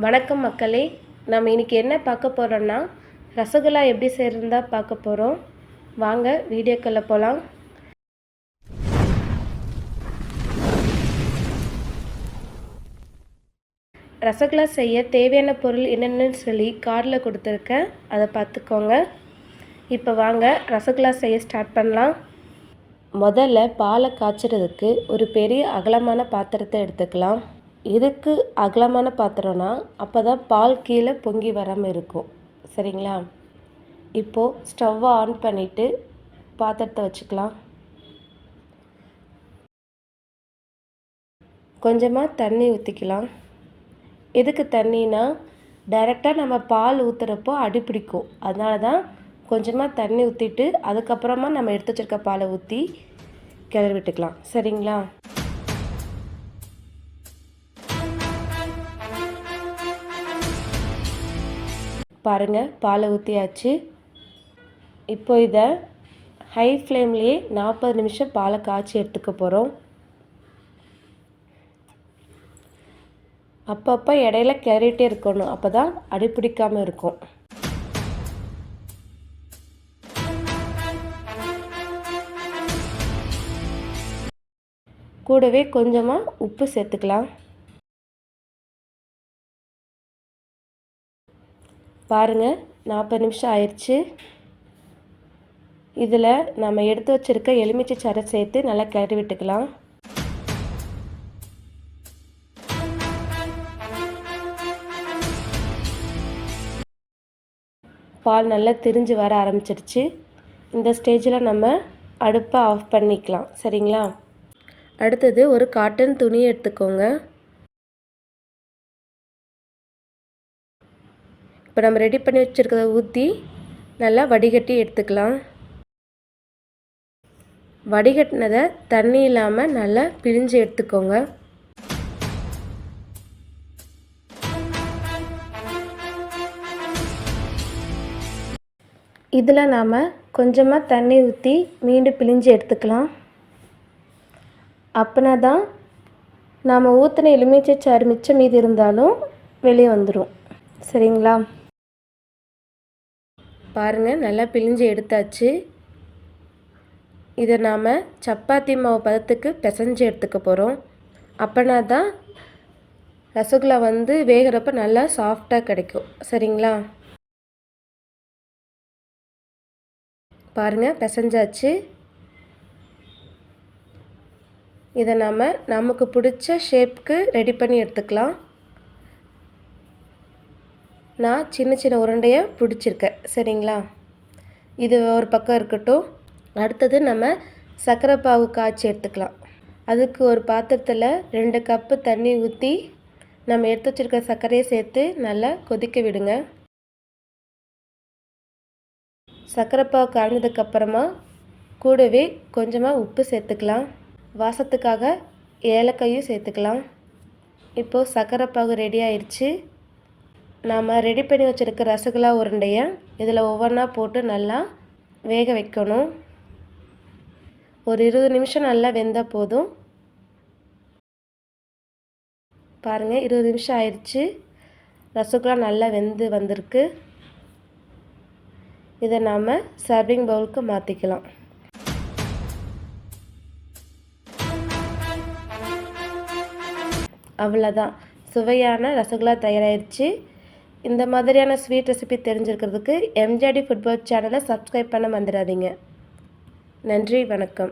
வணக்கம் மக்களே. நம்ம இன்றைக்கி என்ன பார்க்க போகிறோன்னா, ரசகுல்லா எப்படி செய்கிறதுன்னு தான் பார்க்க போகிறோம். வாங்க வீடியோக்குள்ளே போகலாம். ரசகுல்லா செய்ய தேவையான பொருள் என்னென்னு சொல்லி கார்டில் கொடுத்துருக்கேன், அதை பார்த்துக்கோங்க. இப்போ வாங்க ரசகுல்லா செய்ய ஸ்டார்ட் பண்ணலாம். முதல்ல பாலை காய்ச்சறதுக்கு ஒரு பெரிய அகலமான பாத்திரத்தை எடுத்துக்கலாம். எதுக்கு அகலமான பாத்திரம்னா, அப்போ தான் பால் கீழே பொங்கி வராமல் இருக்கும். சரிங்களா? இப்போது ஸ்டவ்வை ஆன் பண்ணிவிட்டு பாத்திரத்தை வச்சுக்கலாம். கொஞ்சமாக தண்ணி ஊற்றிக்கலாம். எதுக்கு தண்ணினா, டைரெக்டாக நம்ம பால் ஊற்றுறப்போ அடி பிடிக்கும். அதனால தான் கொஞ்சமாக தண்ணி ஊற்றிட்டு அதுக்கப்புறமா நம்ம எடுத்து வச்சுருக்க பாலை ஊற்றி கிளறி விட்டுக்கலாம். சரிங்களா? பாருங்கள், பாலை ஊற்றியாச்சு. இப்போ இதை ஹை ஃப்ளேம்லேயே 40 நிமிஷம் பாலை காய்ச்சி எடுத்துக்க போகிறோம். அப்பப்போ இடையில கிளறிட்டே இருக்கணும், அப்போ தான் அடிப்பிடிக்காமல் இருக்கும். கூடவே கொஞ்சமாக உப்பு சேர்த்துக்கலாம். பாருங்கள், 40 நிமிஷம் ஆயிடுச்சு. இதில் நம்ம எடுத்து வச்சுருக்க எலுமிச்சை சாறை சேர்த்து நல்லா கிளறி விட்டுக்கலாம். பால் நல்லா திரிஞ்சு வர ஆரம்பிச்சிருச்சு. இந்த ஸ்டேஜில் நம்ம அடுப்பை ஆஃப் பண்ணிக்கலாம். சரிங்களா? அடுத்தது ஒரு காட்டன் துணி எடுத்துக்கோங்க. இப்போ நம்ம ரெடி பண்ணி வச்சுருக்கிறத ஊற்றி நல்லா வடிகட்டி எடுத்துக்கலாம். வடிகட்டினதை தண்ணி இல்லாமல் நல்லா பிழிஞ்சு எடுத்துக்கோங்க. இதில் நாம் கொஞ்சமாக தண்ணி ஊற்றி மீண்டும் பிழிஞ்சு எடுத்துக்கலாம். அப்படின்னா தான் நாம் ஊற்றின எலுமிச்சை சாறு மிச்சம் மீதி இருந்தாலும் வெளியே வந்துடும். சரிங்களா? பாருங்கள், நல்லா பிழிஞ்சு எடுத்தாச்சு. இதை நாம் சப்பாத்தி மாவு பதத்துக்கு பிசைஞ்சு எடுத்துக்க போகிறோம். அப்படின்னா தான் ரசகுல்லா வேகிறப்ப நல்லா சாஃப்டாக கிடைக்கும். சரிங்களா? பாருங்கள், பிசைஞ்சாச்சு. இதை நமக்கு பிடிச்ச ஷேப்புக்கு ரெடி பண்ணி எடுத்துக்கலாம். நான் சின்ன சின்ன உருண்டையாக பிடிச்சிருக்கேன். சரிங்களா? இது ஒரு பக்கம் இருக்கட்டும். அடுத்தது நம்ம சர்க்கரை பாகு காய்ச்சி எடுத்துக்கலாம். அதுக்கு ஒரு பாத்திரத்தில் 2 கப்பு தண்ணி ஊற்றி நம்ம எடுத்து வச்சுருக்க சர்க்கரையை சேர்த்து நல்லா கொதிக்க விடுங்க. சர்க்கரை பாகு காய்ஞ்சதுக்கப்புறமா கூடவே கொஞ்சமாக உப்பு சேர்த்துக்கலாம். வாசத்துக்காக ஏலக்காயும் சேர்த்துக்கலாம். இப்போது சர்க்கரை பாகு ரெடி ஆயிடுச்சு. நாம் ரெடி பண்ணி வச்சுருக்க ரசகுல்லா உருண்டையை இதில் ஒவ்வொன்றா போட்டு நல்லா வேக வைக்கணும். ஒரு 20 நிமிஷம் நல்லா வெந்தால் போதும். பாருங்கள், 20 நிமிஷம் ஆயிடுச்சு. ரசகுல்லா நல்லா வெந்து வந்திருக்கு. இதை நாம் சர்விங் பவுலுக்கு மாற்றிக்கலாம். அவ்வளோதான், சுவையான ரசகுல்லா தயாராகிடுச்சு. இந்த மாதிரியான ஸ்வீட் ரெசிபி தெரிஞ்சிருக்கிறதுக்கு எம்ஜேடி ஃபுட்பால் சேனலை சப்ஸ்கிரைப் பண்ண மறந்துடாதீங்க. நன்றி, வணக்கம்.